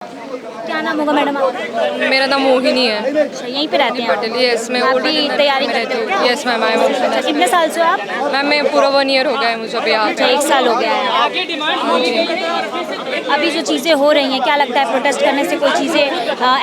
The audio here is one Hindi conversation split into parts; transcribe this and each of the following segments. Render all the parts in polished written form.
क्या नाम होगा मैडम आपका? मेरा नाम मोहिनी है। अच्छा, यहीं पे रहते हैं पटेल, यस मैं आप ओल्ड भी तैयारी करते हो? Yes ma'am I am. अच्छा, कितने साल से हो आप? मैम मैं पूरा 1 ईयर हो गया है मुझे अभी यहाँ अच्छा, पे। 1 साल हो गया है। अभी जो चीज़ें हो रही हैं, क्या लगता है प्रोटेस्ट करने से कोई चीज़ें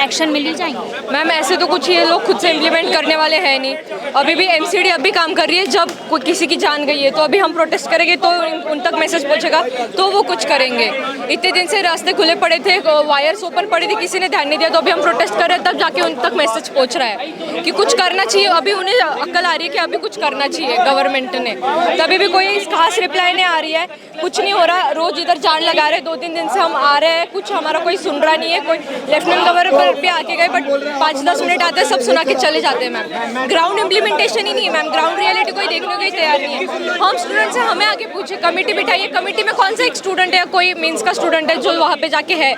एक्शन मिल जाएंगी? मैम ऐसे तो कुछ ये लोग खुद से इम्प्लीमेंट करने वाले हैं नहीं। अभी भी एमसीडी अभी काम कर रही है। जब कोई किसी की जान गई है तो अभी हम प्रोटेस्ट करेंगे तो उन तक मैसेज पहुंचेगा तो वो कुछ करेंगे। इतने दिन से रास्ते खुले पड़े थे, वायर्स ओपन पड़ी थी, किसी ने ध्यान नहीं दिया, तो अभी हम प्रोटेस्ट कर रहे हैं तब जाके उन तक मैसेज पहुंच रहा है कि कुछ करना चाहिए। अभी उन्हें अक्ल आ रही है कि अभी कुछ करना चाहिए गवर्नमेंट ने। तभी भी कोई खास रिप्लाई नहीं आ रही है, कुछ नहीं हो रहा। रोज इधर जान लगा रहे, 2-3 दिन से हम आ रहे हैं, कुछ हमारा कोई सुन रहा नहीं है। कोई लेफ्टिनेंट गवर्नर भी आके गए, बट 5-10 मिनट आते हैं, सब सुना के चले जाते हैं। मैम ग्राउंड इम्प्लीमेंटेशन ही नहीं है मैम, ग्राउंड रियलिटी कोई देखने को ही तैयार नहीं है। हम स्टूडेंट से हमें आगे पूछे, कमेटी बिठाइए, कमेटी में कौन सा एक स्टूडेंट है, कोई मीन्स का स्टूडेंट है जो वहाँ पे जाके है,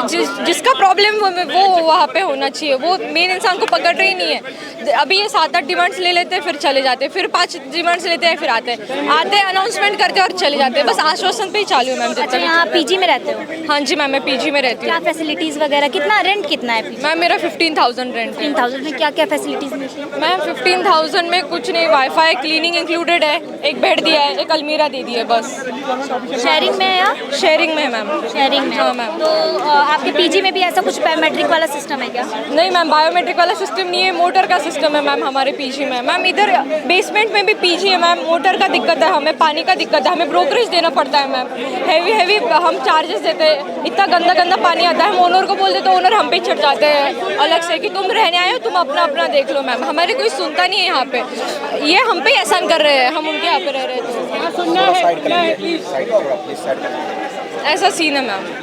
जिसका प्रॉब्लम वो वहाँ पे होना चाहिए। वो मेन इंसान को पकड़ रही नहीं है। अभी ये 7-8 डिमांड्स ले लेते हैं, फिर चले जाते हैं, फिर 5 डिमांड्स लेते हैं, फिर आते हैं अनाउंसमेंट करते हैं और चले जाते हैं। बस आश्वासन पे ही चालू है मैम। अच्छा, यहाँ पीजी में रहते हो? हाँ जी मैम, मैं पीजी में रहती क्या हूँ। फैसिलिटीज़ वगैरह, कितना रेंट कितना है पीजी? मैम मेरा 15,000 रेंट है। 15,000 में क्या क्या फैसिलिटीज़ मिलती है? मैम 15,000 में कुछ नहीं, वाईफाई क्लीनिंग इंक्लूडेड है, एक बेड दिया है, एक अलमीरा दे दी है बस। शेयरिंग में है या? शेयरिंग में है मैम। शेयरिंग में? हाँ मैम। तो आपके पीजी में भी ऐसा कुछ बायोमेट्रिक वाला सिस्टम है क्या? नहीं मैम, बायोमेट्रिक वाला सिस्टम नहीं है, मोटर का सिस्टम है मैम हमारे पीजी में। मैम इधर बेसमेंट में भी पीजी है मैम, मोटर का दिक्कत है हमें, पानी का दिक्कत है, हमें ब्रोकरेज देना पड़ता है मैम। हैवी हम चार्जेस देते हैं, इतना गंदा गंदा पानी आता है। हम ओनर को बोल देते हैं, ओनर हम पे चढ़ जाते हैं अलग से कि तुम रहने आए हो, तुम अपना अपना देख लो। मैम हमारे कोई सुनता नहीं है यहाँ पे, ये हम पे एहसान कर रहे हैं, हम उनके यहाँ पे रह रहे हैं। ऐसा सीन है मैम।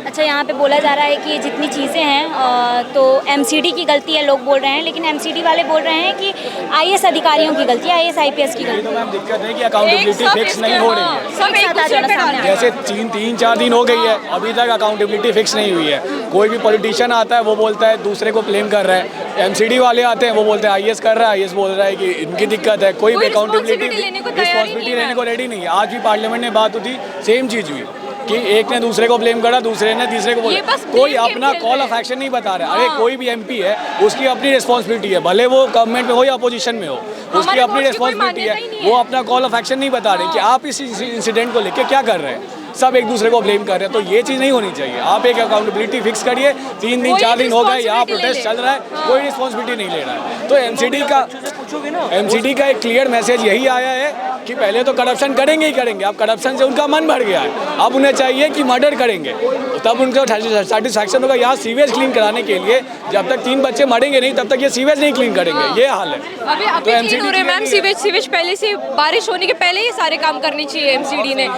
अच्छा, यहाँ पे बोला जा रहा है कि जितनी चीज़ें हैं तो एमसीडी की गलती है, लोग बोल रहे हैं, लेकिन एमसीडी वाले बोल रहे हैं कि आईएएस अधिकारियों की गलती है, आईएएस आईपीएस की गलती है। मैम दिक्कत है कि अकाउंटेबिलिटी फिक्स नहीं हो रही है। सब एक दूसरे पे डाल रहे हैं। जैसे 3-4 दिन हो गई है, अभी तक अकाउंटेबिलिटी फिक्स नहीं हुई है। कोई भी पॉलिटिशियन आता है वो बोलता है दूसरे को ब्लेम कर रहा है, एमसीडी वाले आते हैं वो बोलते हैं आईएएस कर रहा है, आईएएस बोल रहा है कि इनकी दिक्कत है। कोई भी अकाउंटेबिलिटी रिस्पॉन्सिबिलिटी लेने को रेडी नहीं है। आज भी पार्लियामेंट में बात होती, सेम चीज़ हुई कि एक ने दूसरे को ब्लेम करा, दूसरे ने तीसरे को बोला। कोई अपना कॉल ऑफ एक्शन नहीं बता रहा। अरे कोई भी एमपी है, उसकी अपनी रिस्पॉन्सिबिलिटी है, भले वो गवर्नमेंट में हो या अपोजिशन में हो, उसकी अपनी रिस्पॉन्सिबिलिटी है। वो अपना कॉल ऑफ एक्शन नहीं बता रहे कि आप इस इंसिडेंट को लेकर क्या कर रहे हैं। सब एक दूसरे को ब्लेम कर रहे हैं, तो ये चीज़ नहीं होनी चाहिए। आप एक अकाउंटेबिलिटी फिक्स करिए। 3 दिन 4 दिन हो गए, यहाँ प्रोटेस्ट चल रहा है, कोई रिस्पॉन्सिबिलिटी नहीं ले रहा है। तो एमसीडी का एक क्लियर मैसेज यही आया है कि पहले तो करप्शन करेंगे ही करेंगे। अब करप्शन से उनका मन भर गया है, अब उन्हें चाहिए कि मर्डर करेंगे, तब उनको सेटिस्फैक्शन होगा। यहाँ सीवेज क्लीन कराने के लिए जब तक 3 बच्चे मरेंगे नहीं, तब तक ये सीवेज नहीं क्लीन करेंगे। ये हाल है। अभी क्लीन हो रहे मैम सीवेज पहले से, बारिश होने के पहले ये सारे काम करनी चाहिए एमसीडी ने।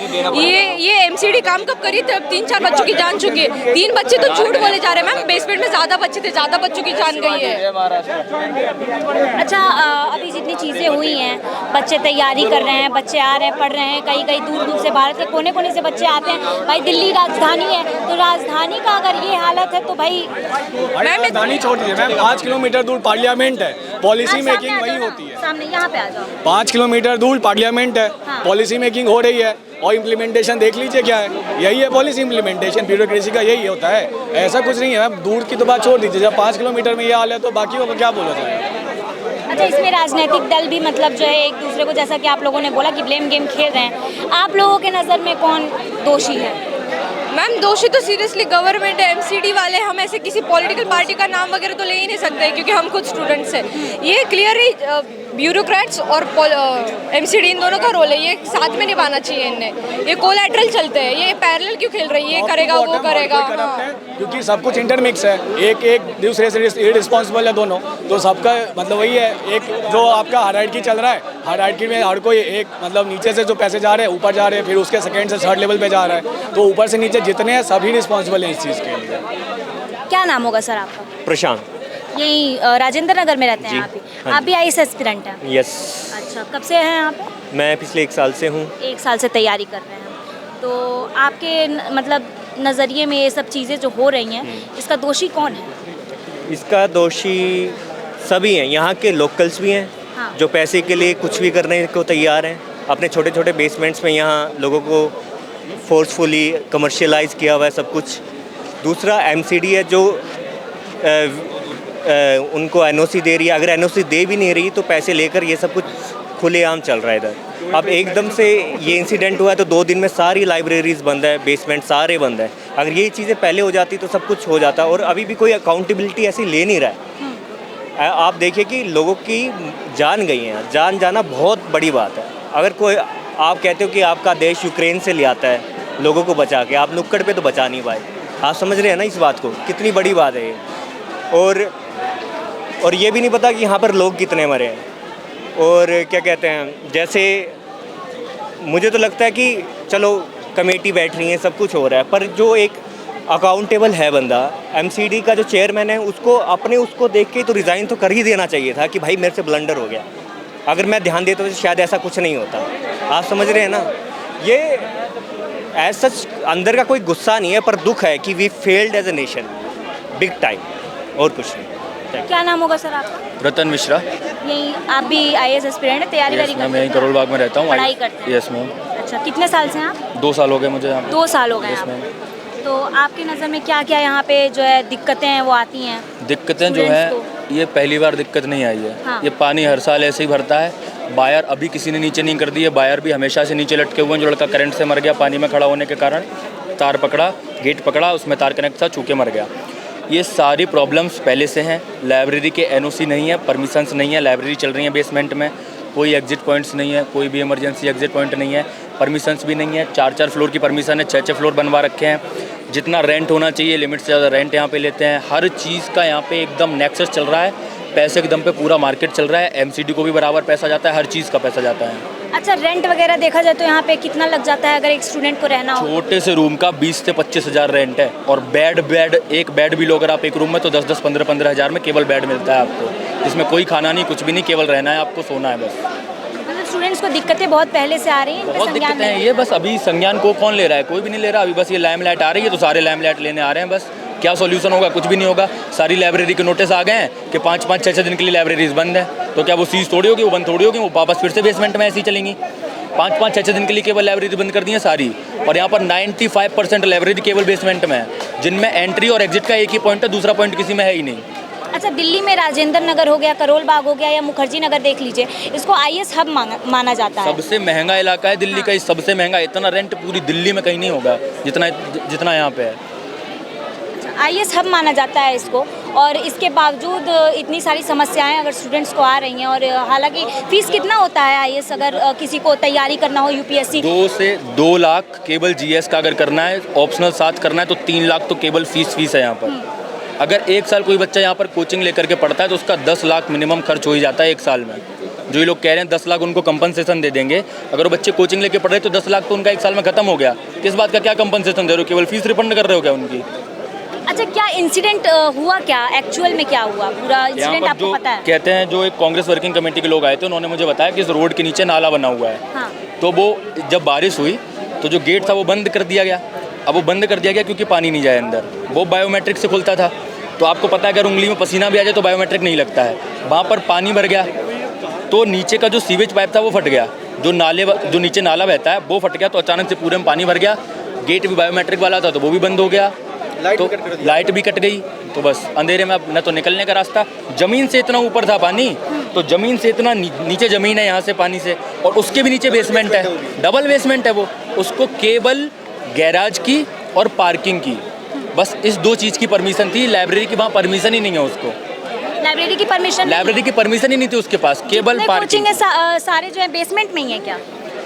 ये एमसीडी काम कब करी? तब 3-4 बच्चों की जान चुकी है। 3 बच्चे तो झूठ बोले जा रहे हैं मैम, बेसमेंट में ज़्यादा बच्चे थे, ज़्यादा बच्चों की जान गई है। अच्छा, अभी जितनी चीज़ें हुई हैं, बच्चे तैयारी कर रहे हैं, बच्चे आ रहे हैं, पढ़ रहे हैं, कई कई दूर दूर से, भारत के कोने कोने से बच्चे आते हैं। भाई दिल्ली राजधानी है, तो राजधानी का अगर ये हालत है तो भाई राजधानी छोड़ दीजिए मैम, 5 किलोमीटर दूर पार्लियामेंट है, पॉलिसी मेकिंग वही होती है। सामने यहाँ पे आ जाओ। 5 किलोमीटर दूर पार्लियामेंट है, पॉलिसी मेकिंग हो रही है, और इम्प्लीमेंटेशन देख लीजिए क्या है। यही है पॉलिसी इम्प्लीमेंटेशन, ब्यूरोक्रेसी का यही होता है। ऐसा कुछ नहीं है मैम। दूर की तो बात छोड़ दीजिए, जब 5 किलोमीटर में ये हाल है तो बाकियों को क्या बोला जाए। अच्छा, इसमें राजनीतिक दल भी मतलब जो है एक दूसरे को, जैसा कि आप लोगों ने बोला कि ब्लेम गेम खेल रहे हैं, आप लोगों के नज़र में कौन दोषी है? मैम दोषी तो सीरियसली गवर्नमेंट है, एमसीडी वाले। हम ऐसे किसी पॉलिटिकल पार्टी का नाम वगैरह तो ले ही नहीं सकते क्योंकि हम खुद स्टूडेंट्स हैं। ये क्लियरली ब्यूरोक्रेट्स और एमसीडी इन दोनों का रोल है, ये साथ में निभाना चाहिए इन्हें। ये कोलैटरल चलते हैं, ये पैरेलल क्यों खेल रही है, ये करेगा वो करेगा। क्योंकि सब कुछ इंटरमिक्स है, एक दूसरे से रिस्पॉन्सिबल है दोनों। तो सबका मतलब वही है, एक जो आपका हायरार्की चल रहा है, हायरार्की में हर कोई एक मतलब नीचे से जो पैसे जा रहे हैं ऊपर जा रहे हैं, फिर उसके सेकंड से थर्ड लेवल पे जा रहा है, तो ऊपर से नीचे जितने हैं सभी रिस्पॉन्सिबल हैं इस चीज़ के लिए। क्या नाम होगा सर आपका? प्रशांत। यही राजेंद्र नगर में रहते हैं आप भी? हाँ आप भी आईएएस एस्पिरेंट हैं? यस। अच्छा, कब से हैं यहाँ पे? मैं पिछले 1 साल से हूँ। 1 साल से तैयारी कर रहे हैं। तो आपके मतलब नज़रिए में ये सब चीज़ें जो हो रही हैं, इसका दोषी कौन है? इसका दोषी सभी हैं, यहाँ के लोकल्स भी हैं। हाँ। जो पैसे के लिए कुछ भी करने को तैयार हैं, अपने छोटे छोटे बेसमेंट्स में यहाँ लोगों को फोर्सफुली कमर्शियलाइज किया हुआ है सब कुछ। दूसरा एमसीडी है जो उनको एनओसी दे रही है, अगर एनओसी दे भी नहीं रही तो पैसे लेकर ये सब कुछ खुलेआम चल रहा है इधर। अब एकदम से ये इंसिडेंट हुआ है तो 2 दिन में सारी लाइब्रेरीज बंद है, बेसमेंट सारे बंद है। अगर ये चीज़ें पहले हो जाती तो सब कुछ हो जाता, और अभी भी कोई अकाउंटेबिलिटी ऐसी ले नहीं रहा है। आप देखिए कि लोगों की जान गई है, जान जाना बहुत बड़ी बात है। अगर कोई आप कहते हो कि आपका देश यूक्रेन से ले आता है लोगों को बचा के, आप नुक्कड़ पे तो बचा नहीं पाए। आप समझ रहे हैं ना इस बात को, कितनी बड़ी बात है ये। और ये भी नहीं पता कि यहाँ पर लोग कितने मरे हैं। और क्या कहते हैं, जैसे मुझे तो लगता है कि चलो कमेटी बैठ रही है, सब कुछ हो रहा है, पर जो एक अकाउंटेबल है बंदा, एमसीडी का जो चेयरमैन है, उसको देख के तो रिज़ाइन तो कर ही देना चाहिए था कि भाई मेरे से ब्लंडर हो गया। अगर मैं ध्यान देता तो शायद ऐसा कुछ नहीं होता। आप समझ रहे हैं ना, ये एज सच अंदर का कोई गुस्सा नहीं है, पर दुख है कि we failed as a nation big time, और कुछ नहीं। क्या नाम होगा सर आपका? रतन मिश्रा। यही आप भी IAS एस्पिरेंट है, तैयारी यस मैम, यहीं करोल बाग में रहता हूँ। पढ़ाई करते हैं? Yes ma'am. अच्छा, कितने साल से हैं आप? 2 साल हो गए मुझे यहाँ पे। 2 साल हो गए यस आप। मैम। तो आपकी नज़र में क्या क्या यहाँ पे जो है दिक्कतें हैं वो आती हैं? दिक्कतें जो Students हैं, ये पहली बार दिक्कत नहीं आई है। हाँ। ये पानी हर साल ऐसे ही भरता है। बायर अभी किसी ने नीचे नहीं कर दी है, बायर भी हमेशा से नीचे लटके हुए हैं। जो लड़का करंट से मर गया पानी में खड़ा होने के कारण, तार पकड़ा, गेट पकड़ा, उसमें तार कनेक्ट था, छूके मर गया। ये सारी प्रॉब्लम्स पहले से हैं। लाइब्रेरी के एनओसी नहीं है, परमिशंस नहीं है, लाइब्रेरी चल रही है बेसमेंट में, कोई एग्जिट पॉइंट्स नहीं है, कोई भी इमरजेंसी एग्जिट पॉइंट नहीं है, परमिशंस भी नहीं है। 4-4 फ्लोर की परमिशन है, 6-6 फ्लोर बनवा रखे हैं। जितना रेंट होना चाहिए लिमिट से ज़्यादा रेंट यहाँ पे लेते हैं। हर चीज़ का यहाँ पे एकदम नेक्सस चल रहा है, पैसे के दम पे पूरा मार्केट चल रहा है। एमसीडी को भी बराबर पैसा जाता है, हर चीज़ का पैसा जाता है। अच्छा, रेंट वगैरह देखा जाए तो यहाँ पे कितना लग जाता है अगर एक स्टूडेंट को रहना हो? छोटे से रूम का 20 से 25 हज़ार रेंट है, और एक बेड भी लो अगर आप एक रूम में तो 10-10, 15-15 हज़ार में केवल बेड मिलता है आपको, जिसमें कोई खाना नहीं, कुछ भी नहीं, केवल रहना है आपको, सोना है बस। मतलब स्टूडेंट्स को दिक्कतें बहुत पहले से आ रही हैं, इनका बहुत संज्ञान दिक्कतें हैं। नहीं ये बस अभी संज्ञान को कौन ले रहा है? कोई भी नहीं ले रहा। अभी बस ये लाइमलाइट आ रही है तो सारे लाइमलाइट लेने आ रहे हैं बस। क्या सॉल्यूशन होगा? कुछ भी नहीं होगा। सारी लाइब्रेरी के नोटिस आ गए हैं कि 5-5, 6-6 दिन के लिए लाइब्रेरीज बंद है, तो क्या वो सीज थोड़ी होगी, वो बंद थोड़ी होगी, वो वापस फिर से बेसमेंट में ऐसी चलेंगी। 5-5, 6-6 दिन के लिए केवल लाइब्रेरी बंद कर दी है सारी, और यहाँ पर 95% लाइब्रेरी केवल बेसमेंट में है, जिनमें एंट्री और एग्जिट का एक ही पॉइंट है, दूसरा पॉइंट किसी में है ही नहीं। अच्छा, दिल्ली में राजेंद्र नगर हो गया, करोल बाग हो गया, या मुखर्जी नगर देख लीजिए, इसको IAS हब माना जाता है। सबसे महंगा इलाका है दिल्ली का, सबसे महंगा। इतना रेंट पूरी दिल्ली में कहीं नहीं होगा जितना यहाँ पे है। IAS हब माना जाता है इसको, और इसके बावजूद इतनी सारी समस्याएं अगर स्टूडेंट्स को आ रही हैं। और हालांकि फीस कितना होता है IAS अगर किसी को तैयारी करना हो UPSC? 2 से 2 लाख केवल GS का अगर करना है, ऑप्शनल साथ करना है तो 3 लाख तो केवल फीस है यहाँ पर। अगर 1 साल कोई बच्चा यहाँ पर कोचिंग लेकर के पढ़ता है तो उसका 10 लाख मिनिमम खर्च हो ही जाता है 1 साल में। जो ये लोग कह रहे हैं 10 लाख उनको कंपनसेशन दे देंगे, अगर वो बच्चे कोचिंग लेके पढ़ रहे तो 10 लाख तो उनका 1 साल में खत्म हो गया। किस बात का क्या कंपनसेशन दे रहे हो? केवल फीस रिफंड कर रहे हो क्या उनकी? अच्छा, क्या इंसिडेंट हुआ, क्या एक्चुअल में क्या हुआ पूरा इंसिडेंट आपको पता है? कहते हैं जो एक कांग्रेस वर्किंग कमेटी के लोग आए थे, उन्होंने मुझे बताया कि इस रोड के नीचे नाला बना हुआ है। हाँ। तो वो जब बारिश हुई तो जो गेट था वो बंद कर दिया गया। अब वो बंद कर दिया गया क्योंकि पानी नहीं जाए अंदर, वो बायोमेट्रिक से खुलता था। तो आपको पता है अगर उंगली में पसीना भी आ जाए तो बायोमेट्रिक नहीं लगता है। वहाँ पर पानी भर गया तो नीचे का जो सीवेज पाइप था वो फट गया, जो नीचे नाला बहता है वो फट गया, तो अचानक से पूरे में पानी भर गया। गेट भी बायोमेट्रिक वाला था तो वो भी बंद हो गया, तो लाइट भी कट गई। तो बस अंधेरे में अब न तो निकलने का रास्ता, ज़मीन से इतना ऊपर था पानी, तो ज़मीन से इतना नीचे ज़मीन है यहाँ से पानी से, और उसके भी नीचे बेसमेंट है, डबल बेसमेंट है वो। उसको केवल गैराज की और पार्किंग की, बस इस 2 चीज़ की परमिशन थी। लाइब्रेरी की वहाँ परमिशन ही नहीं है उसको। लाइब्रेरी की परमिशन ही नहीं थी उसके पास, केवल पार्किंग। कोचिंग है सारे जो है बेसमेंट में ही है क्या?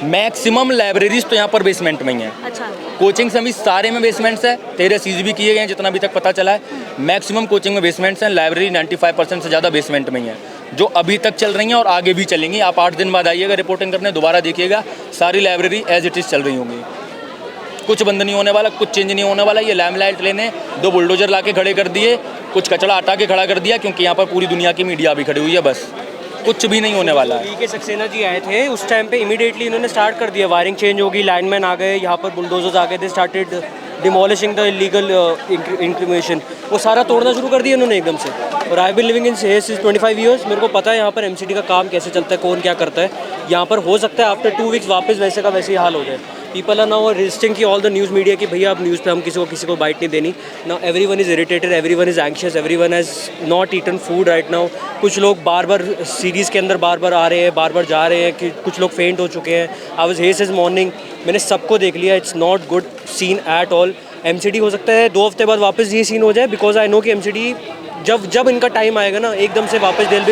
मैक्सिमम लाइब्रेरीज तो यहाँ पर बेसमेंट में ही है। अच्छा। कोचिंग सभी सारे में बेसमेंट्स है, 13 सीज भी किए गए हैं जितना अभी तक पता चला है। मैक्सिमम कोचिंग में बेसमेंट्स हैं, लाइब्रेरी 95% से ज़्यादा बेसमेंट में ही है, जो अभी तक चल रही हैं और आगे भी चलेंगी। आप 8 दिन बाद आइएगा रिपोर्टिंग करने, दोबारा देखिएगा, सारी लाइब्रेरी एज इट इज़ चल रही होंगी। कुछ बंद नहीं होने वाला, कुछ चेंज नहीं होने वाला। ये लाइमलाइट लेने 2 बुलडोजर ला के खड़े कर दिए, कुछ कचरा हटा के खड़ा कर दिया, क्योंकि यहाँ पर पूरी दुनिया की मीडिया भी खड़ी हुई है, बस कुछ भी नहीं होने वाला है। के सक्सेना जी आए थे उस टाइम पे, इमीडिएटली इन्होंने स्टार्ट कर दिया, वायरिंग चेंज होगी, लाइनमैन आ गए, यहाँ पर बुलडोजर्स आ गए, they started demolishing the illegal encroachment, वो सारा तोड़ना शुरू कर दिया इन्होंने एकदम से। और I been living in since 25 years, मेरे को पता है यहाँ पर एमसीडी का काम कैसे चलता है, कौन क्या करता है। यहाँ पर हो सकता है आफ्टर 2 वीक्स वापस वैसे का वैसे ही हाल हो जाए। पीपल आर नाउ रेजिस्टिंग की ऑल द न्यूज़ मीडिया कि भैया आप न्यूज़ पे हम किसी को बाइट नहीं देनी. Now everyone is irritated, everyone is anxious, everyone has not eaten food right now. कुछ लोग बार बार सीरीज़ के अंदर बार बार आ रहे हैं, बार बार जा रहे हैं, कि कुछ लोग फेंट हो चुके हैं. I was here since morning, मैंने सबको देख लिया. It's not good scene at all. MCD हो सकता है 2 हफ्ते बाद वापस ये सीन हो जाए, बिकॉज आई नो कि MCD जब इनका टाइम आएगा ना, एकदम से वापस दिल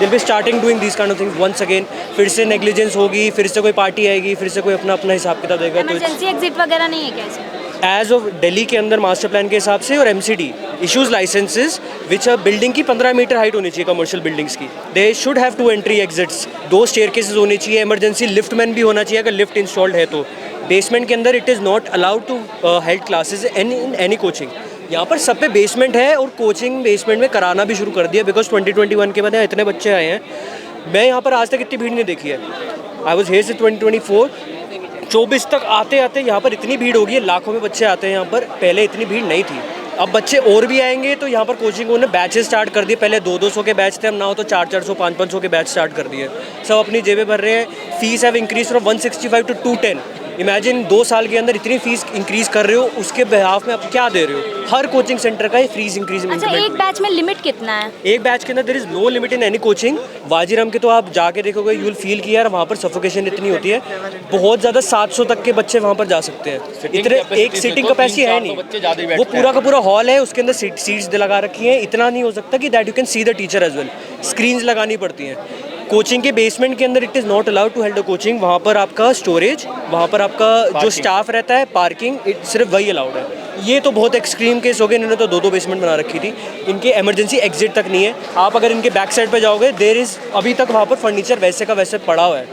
be starting doing this kind of things once again. फिर से नेग्लिजेंस होगी, फिर से कोई पार्टी आएगी, फिर से कोई अपना हिसाब किताब देगा. तो इमरजेंसी एग्जिट वगैरह नहीं है क्या इसमें? एज ऑफ दिल्ली के अंदर मास्टर प्लान के हिसाब से और MCD इशूज़ लाइसेंसेज विच बिल्डिंग की 15 मीटर हाइट होनी चाहिए कमर्शियल बिल्डिंग्स की. दे should have 2 entry exits, 2 staircases होने चाहिए. इमरजेंसी लिफ्टमैन भी होना चाहिए अगर लिफ्ट इंस्टॉल्ड है तो. बेसमेंट के अंदर it is not allowed to held classes in any coaching. यहाँ पर सब पे बेसमेंट है और कोचिंग बेसमेंट में कराना भी शुरू कर दिया, बिकॉज 2021 के बाद यहाँ इतने बच्चे आए हैं. मैं यहाँ पर आज तक इतनी भीड़ नहीं देखी है. आई वॉज हेयर से 2024 24 तक आते आते यहाँ पर इतनी भीड़ होगी है, लाखों में बच्चे आते हैं यहाँ पर. पहले इतनी भीड़ नहीं थी. अब बच्चे और भी आएंगे तो यहाँ पर कोचिंग उन्होंने बैचेस स्टार्ट कर दिए. पहले 200-200 के बैच थे, अब ना हो तो 400-400 500-500 के बैच स्टार्ट कर दिए. सब अपनी जेबें भर रहे हैं. Fees have increase from 165 to 210. Imagine 2 साल के अंदर इतनी फीस इंक्रीज कर रहे हो, उसके बिहाफ में आप क्या दे रहे हो? हर कोचिंग सेंटर का फीस इंक्रीज. अच्छा, एक बैच में लिमिट कितना है? एक बैच के अंदर there is no limit in any coaching. Vajiram के तो आप जाके देखोगे, यू विल फील कि यार वहाँ पर सफोकेशन इतनी होती है. बहुत ज़्यादा 700 तक के बच्चे वहाँ पर जा सकते हैं. इतने एक सीटिंग कैपेसिटी है नहीं. वो पूरा का पूरा हॉल है, उसके अंदर सीट्स लगा रखी हैं. इतना नहीं हो सकता कि that you can see the teacher as well. Screens लगानी पड़ती हैं. कोचिंग के बेसमेंट के अंदर it is not allowed to held a coaching. वहाँ पर आपका स्टोरेज, वहाँ पर आपका जो स्टाफ रहता है, पार्किंग, सिर्फ वही अलाउड है. ये तो बहुत एक्सट्रीम केस हो गए. इन्होंने तो 2-2 बेसमेंट बना रखी थी. इनके इमरजेंसी एग्जिट तक नहीं है. आप अगर इनके बैक साइड पे जाओगे, देयर इज़ अभी तक वहाँ पर फर्नीचर वैसे का वैसे पड़ा हुआ है.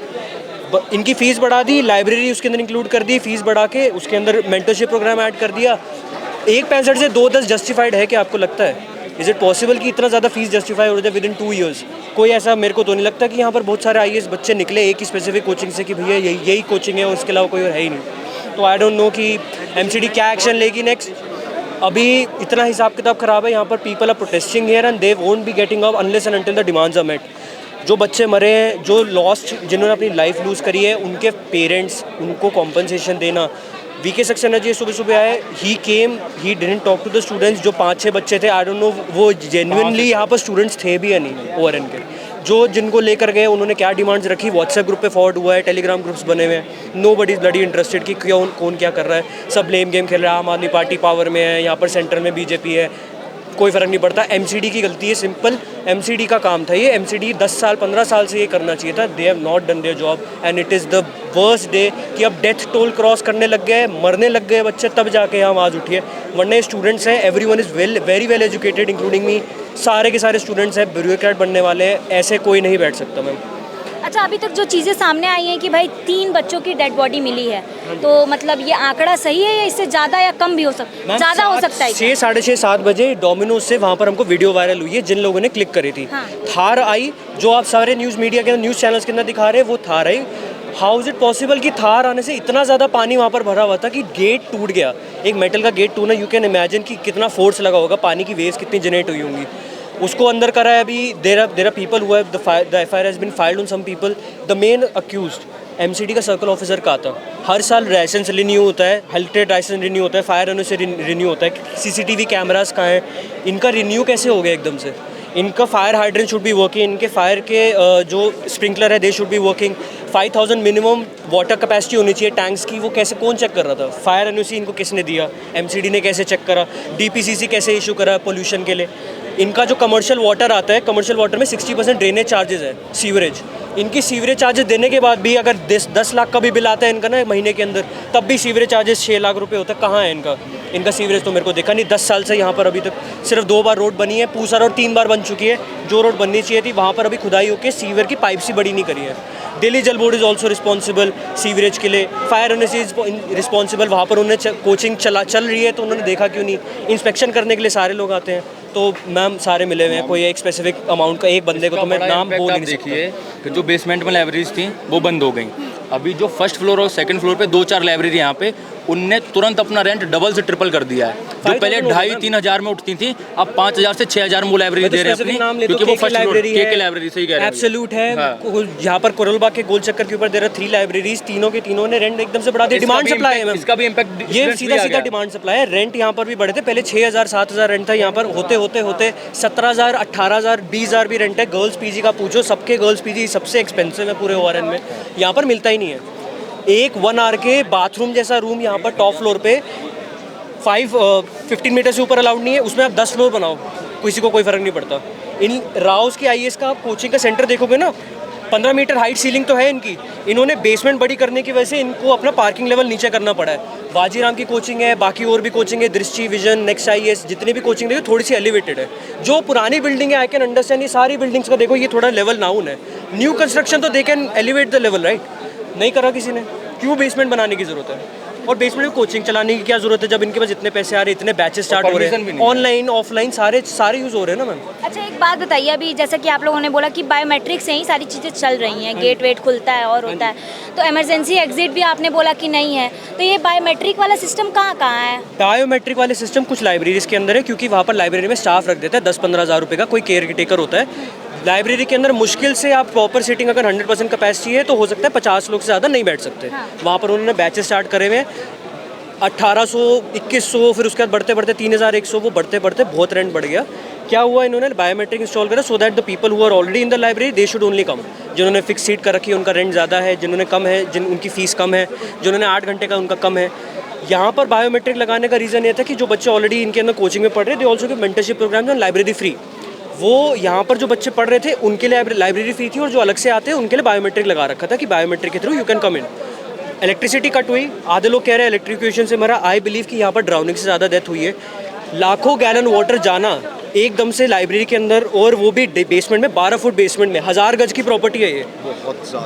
इनकी फ़ीस बढ़ा दी, लाइब्रेरी उसके अंदर इंक्लूड कर दी, फीस बढ़ा के उसके अंदर मेंटरशिप प्रोग्राम ऐड कर दिया. 1.65 से 2.10 जस्टिफाइड है क्या आपको लगता है? इज़ इट पॉसिबल कि इतना ज़्यादा फीस जस्टिफाई हो जाए विद इन 2 ईयर्स? कोई ऐसा मेरे को तो नहीं लगता कि यहाँ पर बहुत सारे IAS बच्चे निकले एक ही स्पेसिफिक कोचिंग से कि भैया यही कोचिंग है और उसके अलावा कोई और है ही नहीं. तो आई डोंट नो कि MCD क्या एक्शन लेगी नेक्स्ट. अभी इतना हिसाब किताब ख़राब है यहाँ पर. People are protesting here and they won't be getting up unless and until the demands are met. जो बच्चे मरे हैं, जो लॉस्ट, जिन्होंने अपनी लाइफ लूज़ करी है, उनके पेरेंट्स, उनको कॉम्पनसेशन देना. VK सक्सेना जी सुबह आए, he came, he didn't talk to the students. जो 5-6 बच्चे थे, आई डोंट नो वो जेन्युइनली यहाँ पर स्टूडेंट्स थे भी या नहीं. ORN के जो जिनको लेकर गए, उन्होंने क्या डिमांड्स रखी, व्हाट्सएप ग्रुप पे फॉरवर्ड हुआ है, टेलीग्राम ग्रुप्स बने हुए हैं. Nobody is bloody interested कि कौन क्या कर रहा है. सब ब्लेम गेम खेल रहा है. आम आदमी पार्टी पावर में है, यहाँ पर सेंटर में BJP है, कोई फ़र्क नहीं पड़ता. MCD की गलती है, सिंपल. MCD का काम था ये. MCD 10 साल 15 साल से ये करना चाहिए था. They have not done their job and it is the worst day कि अब डेथ टोल क्रॉस करने लग गए, मरने लग गए बच्चे, तब जाके यहाँ आवाज़ उठी है. वरना स्टूडेंट्स हैं, everyone is very well educated including me. सारे के सारे स्टूडेंट्स हैं, ब्यूरोक्रेट बनने वाले हैं. ऐसे कोई नहीं बैठ सकता मैम. अच्छा, अभी तक जो चीज़ें सामने आई हैं कि भाई 3 बच्चों की डेड बॉडी मिली है, तो मतलब ये आंकड़ा सही है या इससे ज़्यादा या कम भी हो सकता है? ज़्यादा हो सकता है. 6, 6:30, 7 बजे डोमिनोज से वहाँ पर हमको वीडियो वायरल हुई है जिन लोगों ने क्लिक करी थी. हाँ. थार आई, जो आप सारे न्यूज़ मीडिया के अंदर, न्यूज़ चैनल्स के अंदर दिखा रहे हैं, वो थार आई. हाउ इज़ इट पॉसिबल कि थार आने से इतना ज़्यादा पानी वहाँ पर भरा हुआ था कि गेट टूट गया. एक मेटल का गेट टूटना, यू कैन इमेजिन कि कितना फोर्स लगा होगा, पानी की वेव्स कितनी जनरेट हुई होंगी. उसको अंदर करा है. अभी there are people who have the FIR has been filed on some people. The main accused MCD का सर्कल ऑफिसर का था. हर साल लाइसेंस रिन्यू होता है, हेल्थ लाइसेंस रिन्यू होता है, फायर होने से रिन्यू होता है. CCTV कैमरास कहाँ हैं? इनका रिन्यू कैसे हो गया एकदम से? इनका fire hydrant should be working, इनके फायर के जो स्प्रिंकलर है they should be working. 5000 minimum water capacity होनी चाहिए टैंक्स की. वो कैसे, कौन चेक कर रहा था? फायर NOC इनको किसने दिया? MCD ने कैसे चेक करा? DPCC कैसे इशू करा पोल्यूशन के लिए? इनका जो कमर्शियल वाटर आता है, कमर्शियल वाटर में 60% ड्रेनेज चार्जेस है, सीवरेज. इनकी सीवरेज चार्जेस देने के बाद भी अगर 10 लाख का भी बिल आता है इनका ना महीने के अंदर, तब भी सीवरेज चार्जेस 6 लाख रुपए होता है. कहाँ है इनका सीवरेज? तो मेरे को देखा नहीं. 10 साल से यहाँ पर अभी तक सिर्फ 2 बार रोड बनी है. पूसा रोड 3 बार बन चुकी है. जो रोड बननी चाहिए थी वहाँ पर अभी खुदाई होकर सीवर की पाइप सी बड़ी नहीं करी है. दिल्ली जल board is also responsible sewerage के लिए. Fire NOC is responsible. वहाँ पर उन्होंने कोचिंग चल रही है तो उन्होंने देखा क्यों नहीं? इंस्पेक्शन करने के लिए सारे लोग आते हैं. तो मैम सारे मिले हुए हैं. कोई एक स्पेसिफिक अमाउंट का एक बंदे को तो मैं नाम बोल नहीं सकता. देखिए कि जो बेसमेंट में लाइब्रेरीज थी वो बंद हो गई. अभी जो फर्स्ट फ्लोर और सेकंड फ्लोर पे 2-4 लाइब्रेरी यहाँ पे उनने तुरंत अपना रेंट डबल से ट्रिपल कर दिया है। जो पहले 2,500-3 हज़ार में उठती थी, अब 5,000 से 6,000 में वो लाइब्रेरी दे रहे हैं अपनी, क्योंकि वो फर्स्ट लाइब्रेरी है, के लाइब्रेरी सही कह रहे हैं, एब्सोल्यूट है। यहाँ पर कोरलबाग के गोल चक्कर के ऊपर दे रहा 3 लाइब्रेरीज, तीनों के तीनों ने रेंट एकदम से बढ़ा दिया। डिमांड सप्लाई है मैम, इसका भी इम्पैक्ट, ये सीधा डिमांड सप्लाई है। रेंट यहाँ पर भी बढ़े थे, पहले 6,000 7,000 रेंट था, यहाँ पर होते 17,000 18,000 20,000 भी रेंट है। गर्ल्स पीजी का पूछो, सबके गर्ल्स पीजी सबसे एक्सपेंसिव है पूरे ओआरएन में, यहाँ पर मिलता ही नहीं है। एक 1 आवर के बाथरूम जैसा रूम यहाँ पर टॉप फ्लोर पे 15 मीटर से ऊपर अलाउड नहीं है, उसमें आप 10 फ्लोर बनाओ, किसी को कोई फ़र्क नहीं पड़ता। इन राउस की आईएएस का आप कोचिंग का सेंटर देखोगे ना, 15 मीटर हाइट सीलिंग तो है इनकी, इन्होंने बेसमेंट बड़ी करने की वजह से इनको अपना पार्किंग लेवल नीचे करना पड़ा है। बाजीराम की कोचिंग है, बाकी और भी कोचिंग है, दृष्टि, विजन, नेक्स्ट आईएएस, जितनी भी कोचिंग देखो थोड़ी सी एलिवेटेड है। जो पुरानी बिल्डिंग है आई कैन अंडरस्टैंड, ये सारी बिल्डिंग्स का देखो ये थोड़ा लेवल डाउन है। न्यू कंस्ट्रक्शन तो they can elevate the level, right? नहीं करा किसी ने, क्यों बेसमेंट बनाने की ज़रूरत है? और बेसमेंट में कोचिंग चलाने की क्या ज़रूरत है जब इनके पास इतने पैसे आ रहे हैं, इतने बैचेस स्टार्ट हो रहे हैं, ऑनलाइन ऑफलाइन सारे यूज़ हो रहे हैं ना मैम। अच्छा एक बात बताइए, अभी जैसा कि आप लोगों ने बोला कि बायोमेट्रिक से ही सारी चीज़ें चल रही हैं, गेट वेट खुलता है और होता है, तो इमरजेंसी एग्जिट भी आपने बोला कि नहीं है, तो ये बायोमेट्रिक वाला सिस्टम कहाँ है? बायोमेट्रिक वाले सिस्टम कुछ लाइब्रेरीज के अंदर है, क्योंकि वहाँ पर लाइब्रेरी में स्टाफ रख देता है, 10-15 हज़ार रुपये का कोई केयर टेकर होता है। लाइब्रेरी के अंदर मुश्किल से आप प्रॉपर सीटिंग अगर 100% कैपेसिटी है तो हो सकता है 50 लोग से ज़्यादा नहीं बैठ सकते। वहाँ पर उन्होंने बैचेस स्टार्ट करे हुए हैं, 1800, 2100, फिर उसके बाद बढ़ते बढ़ते 3100, वो बढ़ते बढ़ते बहुत रेंट बढ़ गया। क्या हुआ, इन्होंने बायोमेट्रिक इंस्टॉल करा so that the people who are already in the library they should only come. जिन्होंने फिक्स सीट कर रखी है उनका रेंट ज़्यादा है, जिन्होंने कम है, उनकी फ़ीस कम है, जिन्होंने 8 घंटे का उनका कम है। यहाँ पर बायोमेट्रिक लगाने का रीज़न ये था कि जो बच्चे ऑलरेडी इनके अंदर कोचिंग में पढ़ रहे थे, ऑल्सो के मेंटरशिप प्रोग्राम है लाइब्रेरी फ्री, वो यहाँ पर जो बच्चे पढ़ रहे थे उनके लिए लाइब्रेरी फ्री थी, और जो अलग से आते हैं उनके लिए बायोमेट्रिक लगा रखा था कि बायोमेट्रिक के through you can come in. Electricity cut हुई, आधे लोग कह रहे हैं इलेक्ट्रिक्यूशन से मरा, आई बिलीव कि यहाँ पर ड्राउनिंग से ज़्यादा डेथ हुई है। लाखों गैलन वाटर जाना एकदम से लाइब्रेरी के अंदर, और वो भी बेसमेंट में, 12 फुट बेसमेंट में, 1000 गज की प्रॉपर्टी है ये,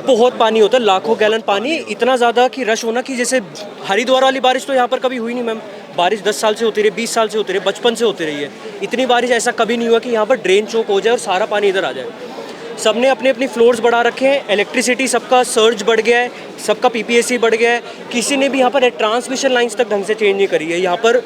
बहुत पानी होता है, लाखों गैलन पानी, इतना ज़्यादा कि रश होना कि जैसे हरिद्वार वाली बारिश तो यहाँ पर कभी हुई नहीं मैम। बारिश 10 साल से होती रही, 20 साल से होती रही, बचपन से होती रही है, इतनी बारिश ऐसा कभी नहीं हुआ कि यहाँ पर ड्रेन चौक हो जाए और सारा पानी इधर आ जाए। सबने अपने अपनी फ्लोर्स बढ़ा रखे हैं, इलेक्ट्रिसिटी सबका सर्ज बढ़ गया है, सबका पीपीएससी बढ़ गया है, किसी ने भी यहाँ पर ट्रांसमिशन लाइन्स तक ढंग से चेंज नहीं करी है। यहाँ पर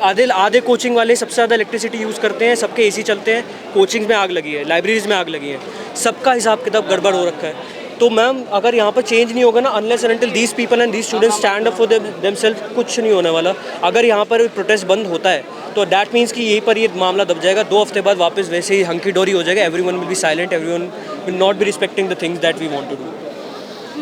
आधे कोचिंग वाले सबसे ज़्यादा इलेक्ट्रिसिटी यूज़ करते हैं, सबके एसी चलते हैं, कोचिंग में आग लगी है, लाइब्रेरीज में आग लगी है, सबका हिसाब किताब गड़बड़ हो रखा है। तो मैम अगर यहाँ पर चेंज नहीं होगा ना, unless and until these people and these students stand up for themselves, कुछ नहीं होने वाला। अगर यहाँ पर प्रोटेस्ट बंद होता है तो दैट मीन्स कि यहीं पर ये मामला दब जाएगा, 2 हफ्ते बाद वापस वैसे ही हंकी डोरी हो जाएगा, everyone will be silent, everyone will not be respecting the things that we want to do.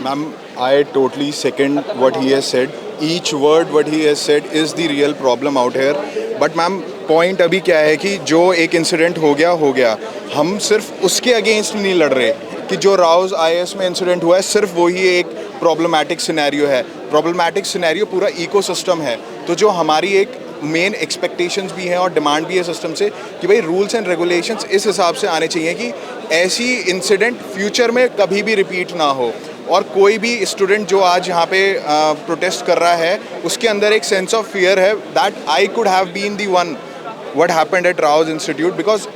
Ma'am, I totally second what he has said. Each word what he has said is the real problem out here. But ma'am, point अभी क्या है कि जो एक इंसिडेंट हो गया, हम सिर्फ उसके अगेंस्ट नहीं लड़ रहे कि जो राउस आईएएस में इंसिडेंट हुआ है सिर्फ वही एक प्रॉब्लमैटिक सिनेरियो है। प्रॉब्लमैटिक सिनेरियो पूरा इकोसिस्टम है। तो जो हमारी एक मेन एक्सपेक्टेशंस भी हैं और डिमांड भी है सिस्टम से कि भाई रूल्स एंड रेगुलेशंस इस हिसाब से आने चाहिए कि ऐसी इंसिडेंट फ्यूचर में कभी भी रिपीट ना हो। और कोई भी स्टूडेंट जो आज यहाँ पे प्रोटेस्ट कर रहा है उसके अंदर एक सेंस ऑफ फियर है that I could have been the one what happened at Rau's institute, because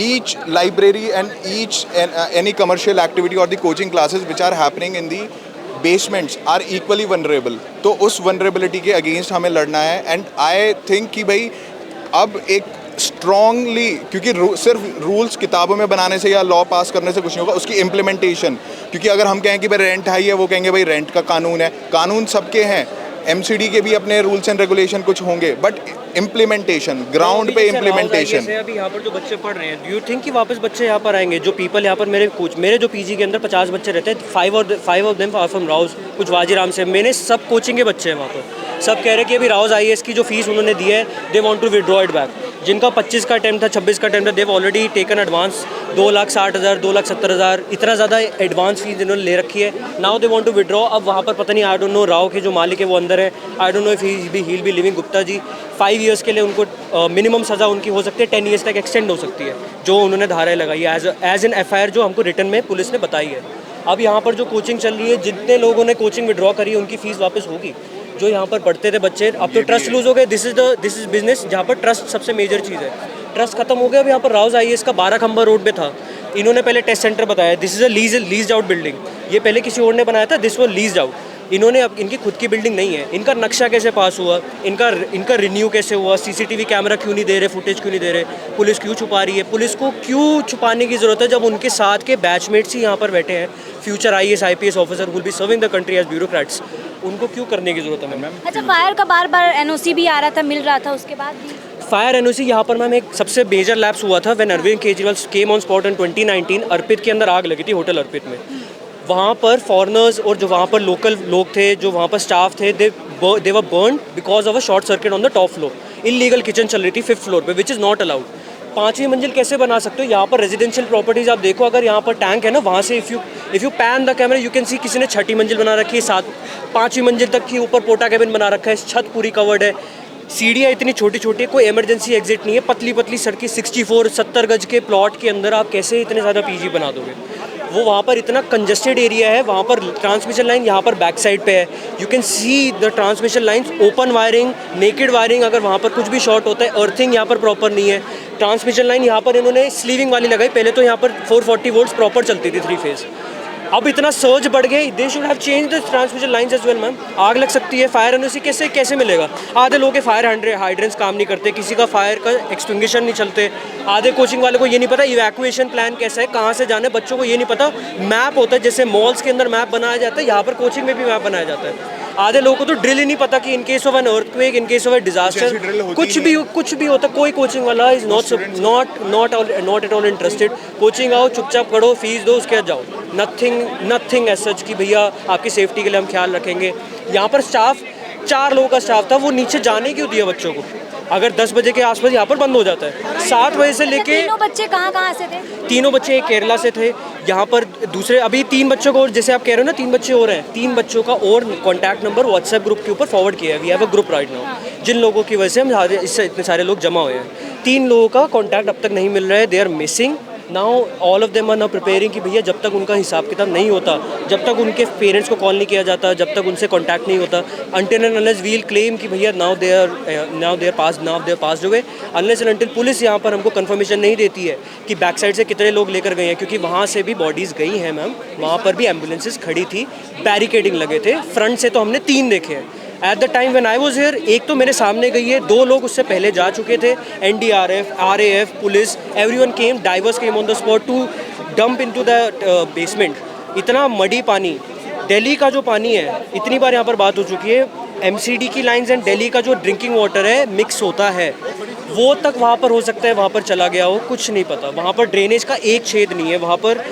each library and each any commercial activity or the coaching classes which are happening in the basements are equally vulnerable. तो उस vulnerability के against हमें लड़ना है। and I think कि भाई अब एक स्ट्रॉन्गली, क्योंकि सिर्फ रूल्स किताबों में बनाने से या लॉ पास करने से कुछ नहीं होगा, उसकी इम्प्लीमेंटेशन। क्योंकि अगर हम कहें कि भाई रेंट हाई है, वो कहेंगे भाई रेंट का कानून है, कानून सबके हैं, एमसीडी के भी अपने रूल्स एंड रेगुलेशन कुछ होंगे, बट इम्प्लीमेंटेशन, ग्राउंड पे इम्प्लीमेंटेशन। अभी यहाँ पर जो बच्चे पढ़ रहे हैं, डू यू थिंक कि वापस बच्चे यहाँ पर आएंगे? जो पीपल यहाँ पर मेरे जो पीजी के अंदर 50 बच्चे रहते हैं, 5 of them are from Rau's, कुछ वाजीराम से, मैंने सब कोचिंग के बच्चे हैं वहाँ पर, सब कह रहे हैं कि अभी राउस आईएएस की जो फीस उन्होंने दी है they want to withdraw it back. जिनका 25 का अटैम्प्ट था, 26 का अटैम्प्ट था, देव ऑलरेडी टेकन एडवांस 2,60,000, 2,70,000, इतना ज़्यादा एडवांस फीस इन्होंने ले रखी है। Now they want to withdraw. अब वहाँ पर पता नहीं, आई डोंट नो, राव के जो मालिक है वो अंदर है, I don't know if he be living, Gupta ji 5 years के लिए उनको मिनिमम सज़ा उनकी हो सकती है, 10 ईयर्स तक एक्सटेंड हो सकती है, जो उन्होंने धाराएँ लगाई है एज एन FIR जो हमको रिटर्न में पुलिस ने बताई है। अब यहाँ पर जो कोचिंग चल रही है, जितने लोगों ने कोचिंग विड्रॉ करी है उनकी फ़ीस वापस होगी। जो यहाँ पर पढ़ते थे बच्चे, अब तो ट्रस्ट लूज हो गए। दिस इज़ बिजनेस, जहाँ पर ट्रस्ट सबसे मेजर चीज़ है। ट्रस्ट खत्म हो गया। अब यहाँ पर राउस आईएएस का 12 खंबा रोड पे था, इन्होंने पहले टेस्ट सेंटर बताया, this is a leased out building, ये पहले किसी और ने बनाया था, दिस वाज लीज्ड आउट। इन्होंने अब इनकी खुद की बिल्डिंग नहीं है, इनका नक्शा कैसे पास हुआ, इनका रिन्यू कैसे हुआ, सीसीटीवी कैमरा क्यों नहीं दे रहे, फुटेज क्यों नहीं दे रहे, पुलिस क्यों छुपा रही है, पुलिस को क्यों छुपाने की ज़रूरत है जब उनके साथ के बैचमेट्स ही यहाँ पर बैठे हैं, future IAS IPS officer will be serving the country as bureaucrats, उनको क्यों करने की ज़रूरत है मैम? अच्छा, फायर का बार बार NOC भी आ रहा था, मिल रहा था, उसके बाद भी फायर NOC यहाँ पर मैम एक सबसे मेजर लैप्स हुआ था when Arvind Kejriwal came on spot in 2019। Arpit के अंदर आग लगी थी, होटल अर्पित में। वहाँ पर फॉरेनर्स और जो वहाँ पर लोकल लोग थे, जो वहाँ पर स्टाफ थे, they were burn because of a short circuit on the top floor. Illegal kitchen चल रही थी 5th फ्लोर पे, विच इज़ नॉट अलाउड। 5वीं मंजिल कैसे बना सकते हो? यहाँ पर रेजिडेंशियल प्रॉपर्टीज़ आप देखो, अगर यहाँ पर टैंक है ना, वहाँ से if you pan the camera you can सी किसी ने 6ठी मंजिल बना रखी है, 5वीं मंजिल तक की ऊपर पोटा कैबिन बना रखा है, छत पूरी कवर्ड है, सीढ़ियाँ इतनी छोटी छोटी है, कोई इमरजेंसी एग्जिट नहीं है, पतली पतली सड़कें, 64-70 गज के प्लॉट के अंदर आप कैसे इतने ज़्यादा PG बना दोगे? वो वहाँ पर इतना कंजस्टेड एरिया है, वहाँ पर ट्रांसमिशन लाइन यहाँ पर बैक साइड पे है, you can see the transmission lines, open wiring, naked wiring, अगर वहाँ पर कुछ भी शॉर्ट होता है, अर्थिंग यहाँ पर प्रॉपर नहीं है। ट्रांसमिशन लाइन यहाँ पर इन्होंने स्लीविंग वाली लगाई, पहले तो यहाँ पर 440 वोल्ट्स प्रॉपर चलती थी 3 फेज़, अब इतना सर्ज बढ़ गया, they should have change the transmission lines as well ma'am. आग लग सकती है, फायर NOC कैसे मिलेगा? आधे लोगों के फायर हाइड्रेंट्स काम नहीं करते, किसी का फायर का एक्सटिंग्विशर नहीं चलते, आधे कोचिंग वाले को ये नहीं पता इवैक्यूएशन प्लान कैसा है, कहाँ से जाना है, बच्चों को ये नहीं पता। मैप होता है, जैसे मॉल्स के अंदर मैप बनाया जाता है, यहाँ पर कोचिंग में भी मैप बनाया जाता है। आधे लोगों को तो ड्रिल ही नहीं पता कि in case of an earthquake, in case of A disaster, कुछ भी होता, कोई कोचिंग वाला is not at all interested. Coaching आओ, चुपचाप पढ़ो, फीस दो, उसके बाद जाओ। नथिंग एज सच कि भैया आपकी सेफ्टी के लिए हम ख्याल रखेंगे। यहाँ पर स्टाफ 4 लोगों का स्टाफ था, वो नीचे जाने क्यों दिया बच्चों को? अगर 10 बजे के आसपास यहाँ पर बंद हो जाता है, 7 बजे से लेके। तीनों बच्चे कहाँ से थे? तीनों बच्चे एक केरला से थे, यहाँ पर दूसरे अभी 3 बच्चों को, जैसे आप कह रहे हो ना 3 बच्चे और हैं, 3 बच्चों का और कॉन्टैक्ट नंबर व्हाट्सएप ग्रुप के ऊपर फॉरवर्ड किया है। We have a group right now, जिन लोगों की वजह से हम इससे इतने सारे लोग जमा हुए हैं। 3 लोगों का कॉन्टैक्ट अब तक नहीं मिल रहा है, they are missing now. All of them are now preparing कि भैया जब तक उनका हिसाब किताब नहीं होता, जब तक उनके पेरेंट्स को कॉल नहीं किया जाता, जब तक उनसे कॉन्टैक्ट नहीं होता, until and unless we will claim कि भैया now they are passed away, unless and until police यहाँ पर हमको कंफर्मेशन नहीं देती है कि बैक साइड से कितने लोग लेकर गए हैं, क्योंकि वहाँ से भी बॉडीज़ गई हैं मैम, वहाँ पर भी एम्बुलेंसेज खड़ी थी, बैरिकेडिंग लगे थे। फ्रंट से तो हमने 3 देखे हैं at the time when I was here. एक तो मेरे सामने गई है, 2 लोग उससे पहले जा चुके थे, NDRF, RAF, police, everyone came, divers came on the spot to dump into the basement. इतना मडी पानी, दिल्ली का जो पानी है, इतनी बार यहाँ पर बात हो चुकी है, MCD की लाइंस एंड दिल्ली का जो ड्रिंकिंग वाटर है मिक्स होता है, वो तक वहाँ पर हो सकता है वहाँ पर चला गया हो, कुछ नहीं पता। वहाँ पर ड्रेनेज का एक छेद नहीं है, वहाँ पर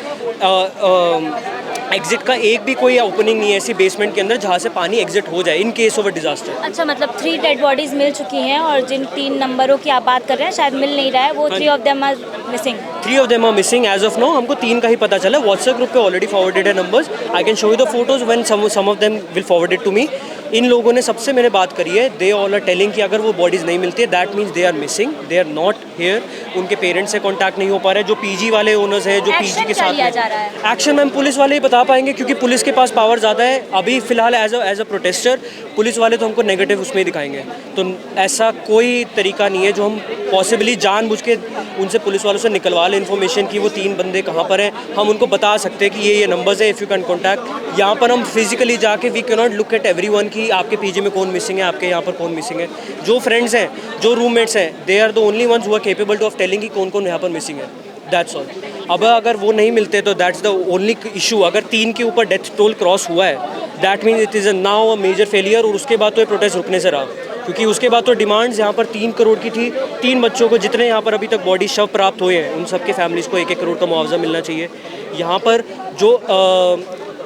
एग्जिट का एक भी कोई ओपनिंग नहीं है ऐसी बेसमेंट के अंदर जहाँ से पानी एग्जिट हो जाए in case of a disaster. अच्छा, मतलब 3 डेड बॉडीज मिल चुकी हैं, और जिन 3 नंबरों की आप बात कर रहे हैं शायद मिल नहीं रहा है, वो 3 of them are missing. 3 of them are missing as of now. हमको 3 का ही पता चला, व्हाट्सएप ग्रुप पे ऑलरेडी फॉरवर्डेड है numbers, I can show you the photos when some of them will forward it to me. इन लोगों ने सबसे मैंने बात करी है, दे ऑल आर टेलिंग कि अगर वो बॉडीज़ नहीं मिलती है that means they are missing, they are not here, उनके पेरेंट्स से कॉन्टैक्ट नहीं हो पा रहा है। जो PG वाले ओनर्स हैं, जो PG के साथ एक्शन मैम पुलिस वाले ही बता पाएंगे, क्योंकि पुलिस के पास पावर ज़्यादा है। अभी फिलहाल एज अ प्रोटेस्टर पुलिस वाले तो हमको नेगेटिव उसमें ही दिखाएंगे, तो ऐसा कोई तरीका नहीं है जो हम पॉसिबली जानबूझ के उनसे पुलिस वालों से निकलवा लें इन्फॉर्मेशन कि वो 3 बंदे कहाँ पर हैं। हम उनको बता सकते हैं कि ये नंबर्स है, इफ़ यू कैन कॉन्टैक्ट। यहाँ पर हम फिजिकली जाके we can not look at everyone कि आपके PG में कौन मिसिंग है, आपके यहाँ पर कौन मिसिंग है। जो फ्रेंड्स हैं, जो रूममेट्स हैं, they are the only ones who are capable to of telling कि कौन कौन यहाँ पर मिसिंग है, दैट्स ऑल। अब अगर वो नहीं मिलते तो दैट्स द ओनली इशू। अगर 3 के ऊपर डेथ टोल क्रॉस हुआ है, that means it is now a major failure. और उसके बाद तो ये प्रोटेस्ट रुकने से रहा, क्योंकि उसके बाद तो डिमांड्स यहाँ पर 3 करोड़ की थी। 3 बच्चों को, जितने यहाँ पर अभी तक बॉडी शव प्राप्त हुए हैं, उन सबके फैमिलीज़ को 1-1 करोड़ का मुआवजा मिलना चाहिए। यहाँ पर जो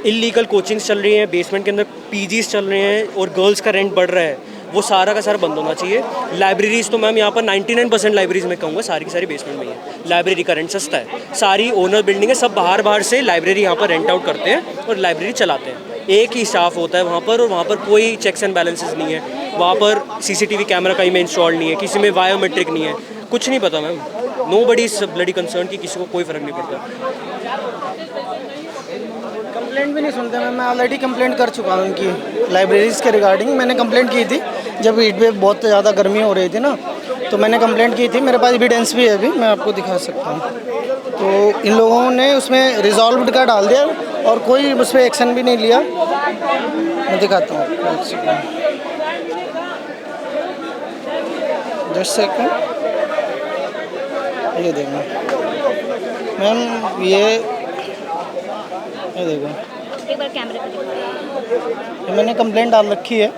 इलीगल कोचिंग्स चल रही हैं, बेसमेंट के अंदर PGs चल रहे हैं और गर्ल्स का रेंट बढ़ रहा है, वो सारा का सारा बंद होना चाहिए। लाइब्रेरीज़ तो मैम यहाँ पर 99% लाइब्रेरीज़ में कहूँगा सारी की सारी बेसमेंट में ही है। लाइब्रेरी का रेंट सस्ता है, सारी ओनर बिल्डिंग है, सब बाहर से लाइब्रेरी यहाँ पर रेंट आउट करते हैं और लाइब्रेरी चलाते हैं। एक ही स्टाफ होता है वहाँ पर, और वहाँ पर कोई चेक्स एंड बैलेंसेस नहीं है। वहाँ पर CCTV कैमरा कहीं में इंस्टॉल नहीं है, किसी में बायोमेट्रिक नहीं है, कुछ नहीं पता ma'am. Nobody is bloody concern कि किसी को कोई फ़र्क नहीं पड़ता। कंप्लेंट भी नहीं सुनते मैं ऑलरेडी कंप्लेंट कर चुका हूँ उनकी लाइब्रेरीज़ के रिगार्डिंग। मैंने कंप्लेंट की थी जब हीट वेव बहुत ज़्यादा गर्मी हो रही थी ना, तो मैंने कंप्लेंट की थी। मेरे पास एविडेंस भी है, अभी मैं आपको दिखा सकता हूँ। तो इन लोगों ने उसमें रिजॉल्व्ड का डाल दिया और कोई उस पर एक्शन भी नहीं लिया। मैं दिखाता हूँ, जस्ट सेकंड। ये देखो मैम, ये देखो, एक बार कैमरे पे दिखाओ। मैंने कंप्लेंट डाल रखी है।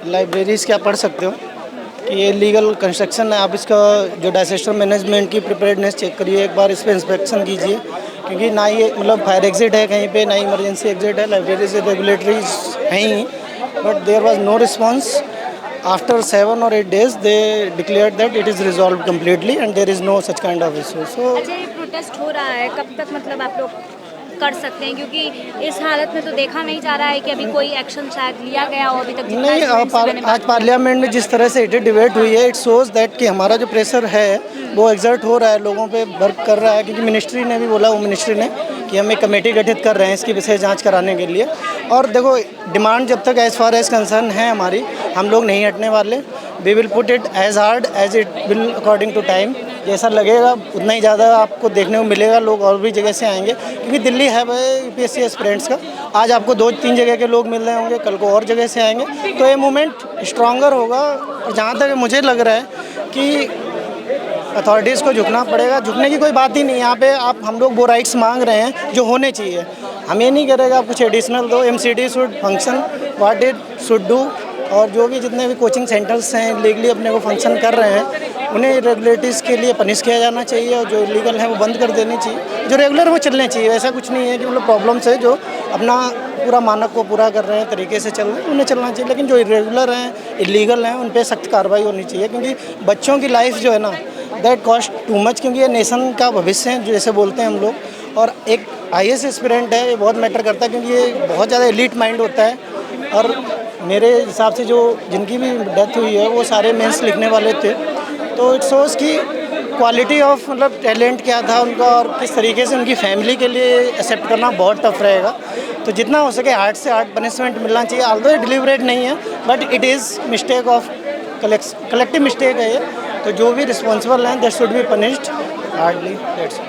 लाइब्रेरीज़ क्या पढ़ सकते हो कि ये लीगल कंस्ट्रक्शन है। आप इसका जो डिजास्टर मैनेजमेंट की प्रिपेयर्डनेस चेक करिए, एक बार इस पर इंस्पेक्शन कीजिए, क्योंकि ना ये मतलब फायर एग्जिट है कहीं पे, ना इमरजेंसी एग्जिट है। लाइब्रेरी से रेगुलेटरीज हैं ही, but there was no response. After 7 or 8 days they declared that it is resolved completely and there is no such kind of issue. So अच्छा, ये प्रोटेस्ट हो रहा है, कब तक मतलब आप लोग कर सकते हैं? क्योंकि इस हालत में तो देखा नहीं जा रहा है कि अभी कोई एक्शन शायद लिया गया हो अभी तक। नहीं, आज पार्लियामेंट में जिस तरह से हीटेड डिबेट हुई है, इट शोज़ दैट कि हमारा जो प्रेशर है वो एग्जर्ट हो रहा है, लोगों पे वर्क कर रहा है। क्योंकि मिनिस्ट्री ने भी बोला, होम मिनिस्ट्री ने, कि हम एक कमेटी गठित कर रहे हैं इसकी विशेष जांच कराने के लिए। और देखो, डिमांड जब तक एज़ फार एज़ कंसर्न है हमारी, हम लोग नहीं हटने वाले। We will put it as hard as it will according to time. जैसा लगेगा उतना ही ज़्यादा आपको देखने को मिलेगा, लोग और भी जगह से आएंगे, क्योंकि दिल्ली है UPSC एस्पिरेंट्स का। आज आपको 2-3 जगह के लोग मिल रहे होंगे, कल को और जगह से आएंगे, तो ये मूवमेंट स्ट्रॉन्गर होगा। और जहाँ तक मुझे लग रहा है कि अथॉरिटीज़ को झुकना पड़ेगा। झुकने की कोई बात ही नहीं है यहाँ पे। हम लोग वो राइट्स मांग रहे हैं जो होने चाहिए। हम ये नहीं करेगा आप कुछ एडिशनल दो। MCD should function what it should do. और जो भी जितने भी कोचिंग सेंटर्स हैं लीगली अपने को फंक्शन कर रहे हैं, उन्हें रेगुलेटरीज के लिए पनिश किया जाना चाहिए, और जो इलीगल है वो बंद कर देनी चाहिए। जो रेगुलर वो चलने चाहिए। ऐसा कुछ नहीं है कि मतलब प्रॉब्लम्स है जो अपना पूरा मानक को पूरा कर रहे हैं, तरीके से चल रहे हैं, उन्हें चलना चाहिए। लेकिन जो इरेगुलर हैं, इलीगल हैं, उन पर सख्त कार्रवाई होनी चाहिए, क्योंकि बच्चों की लाइफ जो है ना, दैट कॉस्ट टू मच। क्योंकि ये नेशन का भविष्य है जैसे बोलते हैं हम लोग। और एक IAS एस्पिरेंट है, ये बहुत मैटर करता है, क्योंकि ये बहुत ज़्यादा एलीट माइंड होता है। और मेरे हिसाब से जो जिनकी भी डेथ हुई है वो सारे मेंस लिखने वाले थे। तो इट शोज़ कि क्वालिटी ऑफ मतलब टैलेंट क्या था उनका, और किस तरीके से उनकी फैमिली के लिए एक्सेप्ट करना बहुत टफ रहेगा। तो जितना हो सके हार्ड से हार्ड पनिशमेंट मिलना चाहिए। ऑल्दो ये डिलिबरेट नहीं है, but it is mistake of collective mistake है ये। तो जो भी रिस्पॉन्सिबल हैं that should be punished hardly. That's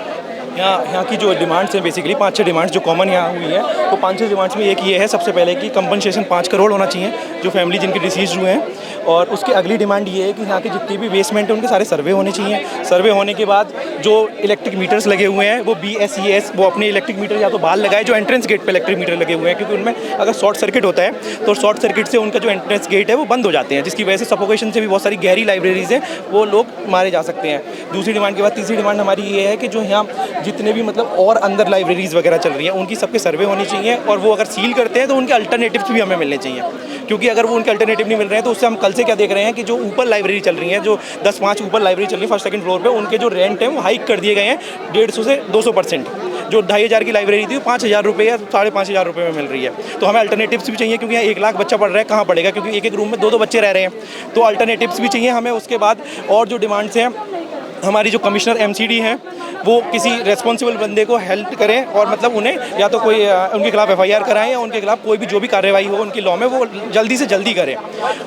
यहाँ की जो डिमांड्स हैं, बेसिकली 5-6 डिमांड्स जो कॉमन यहाँ हुई है, तो 5-6 डिमांड्स में एक ये है सबसे पहले कि कंपनसेशन 5 करोड़ होना चाहिए जो फैमिली जिनके डिसीज हुए हैं। और उसकी अगली डिमांड ये है कि यहाँ के जितने भी बेसमेंट हैं उनके सारे सर्वे होने चाहिए। सर्वे होने के बाद जो इलेक्ट्रिक मीटर्स लगे हुए हैं वो BSES वो अपने इलेक्ट्रिक मीटर या तो बाहर लगाए, जो एंट्रेंस गेट पे इलेक्ट्रिक मीटर लगे हुए हैं, क्योंकि उनमें अगर शॉर्ट सर्किट होता है तो शॉर्ट सर्किट से उनका जो एंट्रेंस गेट है वो बंद हो जाते हैं, जिसकी वजह से सफोकेशन से भी बहुत सारी गहरी लाइब्रेरीज हैं वो लोग मारे जा सकते हैं। दूसरी डिमांड के बाद तीसरी डिमांड हमारी ये है कि जो यहाँ जितने भी मतलब और अंदर लाइब्रेरीज वगैरह चल रही हैं उनकी सबके सर्वे होनी चाहिए, और वो अगर सील करते हैं तो उनके अल्टरनेटिव्स भी हमें मिलने चाहिए। क्योंकि अगर वो उनके अल्टरनेटिव नहीं मिल रहे हैं तो उससे हम कल से क्या देख रहे हैं कि जो ऊपर लाइब्रेरी चल रही है, जो 10-5 ऊपर लाइब्रेरी चल रही है 1st-2nd फ्लोर पे, उनके जो रेंट है वो हाइक कर दिए गए हैं 150 से 200%। जो 2500 की लाइब्रेरी थी वो 5000 रुपये या 5500 रुपये में मिल रही है। तो हमें अल्टरनेटिव्स भी चाहिए, क्योंकि यहाँ 1 लाख बच्चा पढ़ रहा है, कहाँ पढ़ेगा, क्योंकि एक रूम में 2-2 बच्चे रह रहे हैं। तो अल्टरनेटिव्स भी चाहिए हमें। उसके बाद और जो डिमांड्स हैं, हमारी जो कमिश्नर MCD हैं वो किसी रेस्पॉन्सिबल बंदे को हेल्प करें, और मतलब उन्हें या तो कोई उनके खिलाफ FIR कराएं, या उनके खिलाफ कोई भी जो भी कार्रवाई हो उनकी लॉ में वो जल्दी से जल्दी करें।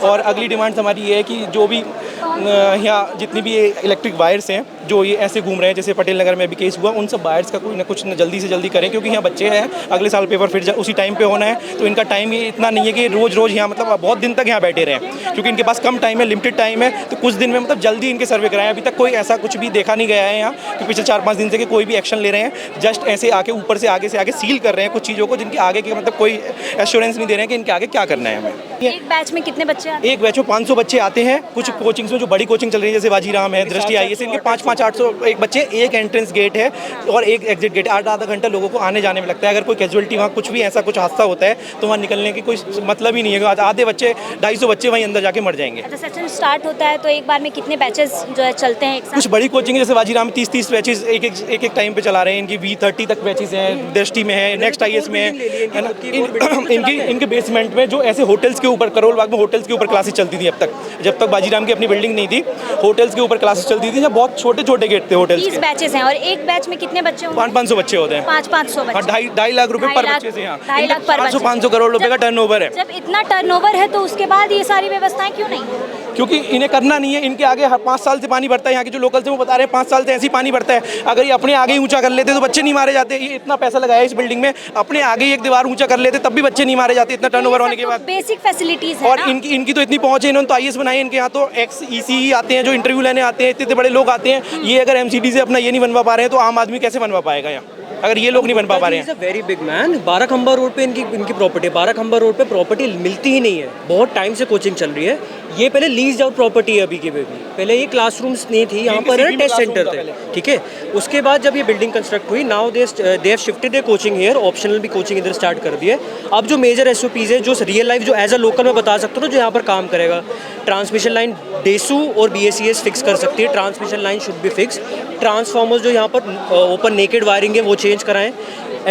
और अगली डिमांड हमारी ये है कि जो भी यहाँ जितनी भी इलेक्ट्रिक वायर्स हैं जो ये ऐसे घूम रहे हैं, जैसे पटेल नगर में भी केस हुआ, उन सब वायर्स का कोई ना कुछ जल्दी से जल्दी करें, क्योंकि यहाँ बच्चे हैं, अगले साल पेपर फिर उसी टाइम पे होना है। तो इनका टाइम ये इतना नहीं है कि रोज़ रोज़ यहाँ मतलब बहुत दिन तक यहाँ बैठे रहें, क्योंकि इनके पास कम टाइम है, लिमिटेड टाइम है। तो कुछ दिन में मतलब जल्दी इनके सर्वे कराएं। अभी तक कोई ऐसा कुछ भी देखा नहीं गया है यहाँ कि पिछले 4-5 दिन से कि कोई भी एक्शन ले रहे हैं। जस्ट ऐसे आके ऊपर से आगे सील कर रहे हैं कुछ चीज़ों को, जिनके आगे के मतलब कोई एश्योरेंस नहीं दे रहे हैं कि इनके आगे क्या करना है हमें। एक बैच में कितने बच्चे आते हैं? एक बैच में 500 बच्चे आते हैं। कुछ कोचिंग्स में जो बड़ी कोचिंग चल रही है, जैसे बाजीराम है, दृष्टि IAS, इनके 500-800 एक बच्चे, एक एंट्रेंस गेट है और एक एग्जिट गेट। आधा घंटा लोगों को आने जाने में लगता है। अगर कोई कैजुअलिटी वहाँ कुछ भी ऐसा कुछ हादसा होता है तो वहाँ निकलने की कोई मतलब ही नहीं है। आधे बच्चे 250 बच्चे वहीं अंदर जाके मर जाएंगे। अच्छा, सेशन स्टार्ट होता है तो एक बार में कितने बैचेस जो है चलते हैं एक साथ? कुछ बड़ी कोचिंग जैसे बाजीराम में 30-30 बैचेस एक टाइम पे चला रहे हैं। इनकी 20-30 तक बैचेस हैं, दृष्टि में है, नेक्स्ट IAS में है ना। इनके बेसमेंट में जो ऐसे होटल्स के ऊपर, करोल बाग में होटल्स के ऊपर क्लासेस चलती थी अब तक, जब तक बाजीराम की अपनी बिल्डिंग नहीं थी, होटल्स के ऊपर क्लासेस चलती थी, जब बहुत छोटे गेट थे होटल्स के। 30 बैचेस हैं और एक बैच में कितने बच्चे होंगे? 500 बच्चे होते हैं। 500 बच्चे। 2.5 लाख रुपए पर बच्चे से। यहाँ 2.5 लाख पर बच्चे। 500 करोड़ रुपए का टर्नओवर है। जब इतना टर्नओवर है तो उसके बाद ये सारी व्यवस्थाएं क्यों नहीं? क्योंकि इन्हें करना नहीं है। इनके आगे हर 5 साल से पानी बढ़ता है, यहाँ के जो लोकल से वो बता रहे हैं 5 साल से ऐसे ही पानी बढ़ता है। अगर ये अपने आगे ही ऊंचा कर लेते तो बच्चे नहीं मारे जाते। ये इतना पैसा लगाया है इस बिल्डिंग में, अपने आगे ही एक दीवार ऊंचा कर लेते तब भी बच्चे नहीं मारे जाते, इतना टर्नओवर होने के बाद। बेसिक फैसिलिटीज है और ना। इनकी तो इतनी पहुंच है, इन्होंने तो IAS बनाए, इनके यहाँ तो XEC आते हैं जो इंटरव्यू लेने आते हैं, इतने बड़े लोग आते हैं। ये अगर MCD से अपना ये नहीं बनवा पा रहे हैं तो आम आदमी कैसे बनवा पाएगा यहाँ, अगर ये लोग नहीं बन पा रहे हैं। Very big man. 12 खंबा रोड पे इनकी प्रॉपर्टी है। 12 खंबा रोड पे प्रॉपर्टी मिलती ही नहीं है, बहुत टाइम से कोचिंग चल रही है। ये पहले लीज आउट प्रॉपर्टी है अभी की बेबी, पहले ये क्लासरूम्स नहीं थी, यहाँ पर टेस्ट सेंटर थे, ठीक है। उसके बाद जब ये बिल्डिंग कंस्ट्रक्ट हुई, now they have shifted their coaching here, optional भी कोचिंग इधर स्टार्ट कर दी है। अब जो मेजर SOPs है, जो रियल लाइफ जो एज अ लोकल मैं बता सकता हूँ जो यहाँ पर काम करेगा, ट्रांसमिशन लाइन डेसू और BACS फिक्स कर सकती है, transmission line should be fix. Transformers जो यहाँ पर ओपन नेकेड वायरिंग है वो चेंज कराएं।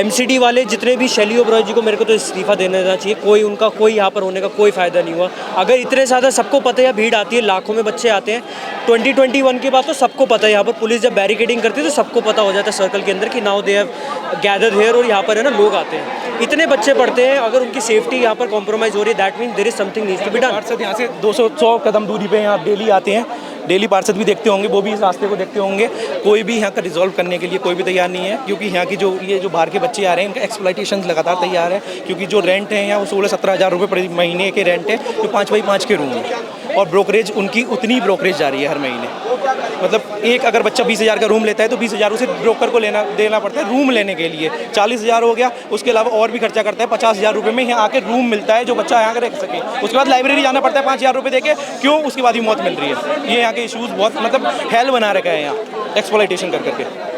MCD वाले जितने भी शैली ओबरॉय जी को मेरे को तो इस्तीफा देना चाहिए, कोई उनका कोई यहाँ पर होने का कोई फ़ायदा नहीं हुआ। अगर इतने ज़्यादा सबको पता है, भीड़ आती है, लाखों में बच्चे आते हैं 2021 के बाद तो सबको पता है, यहाँ पर पुलिस जब बैरिकेडिंग करती है तो सबको पता हो जाता है सर्कल के अंदर कि now they have gathered here, और यहाँ पर है ना लोग आते हैं, इतने बच्चे पढ़ते हैं। अगर उनकी सेफ्टी यहाँ पर कॉम्प्रोमाइज़ हो रही है, that mean there is something needs to be done. पार्षद यहाँ से 200 कदम दूरी पे यहाँ डेली आते हैं, डेली पार्षद भी देखते होंगे, वो भी इस रास्ते को देखते होंगे। कोई भी यहाँ का रिजॉल्व करने के लिए कोई भी तैयार नहीं है, क्योंकि यहाँ की जो बाहर के बच्चे आ रहे हैं इनका एक्सप्लॉइटेशन लगातार तैयार है। क्योंकि जो रेंट है यहाँ वो 16-17 हज़ार रुपये प्रति महीने के रेंट है, जो 5x5 के रूम है, और ब्रोकरेज उनकी उतनी ब्रोकरेज जा रही है हर महीने। मतलब एक अगर बच्चा 20,000 का रूम लेता है तो 20,000 उसे ब्रोकर को देना पड़ता है रूम लेने के लिए। 40,000 हो गया, उसके अलावा और भी खर्चा करता है। 50,000 रुपये में यहाँ आके रूम मिलता है जो बच्चा यहाँ रह सके। उसके बाद लाइब्रेरी जाना पड़ता है 5,000 रुपये देके, क्यों? उसके बाद ही मौत मिल रही है। ये यहाँ के इशूज़ बहुत मतलब हेल बना रखा है यहाँ एक्सप्लॉइटेशन कर करके।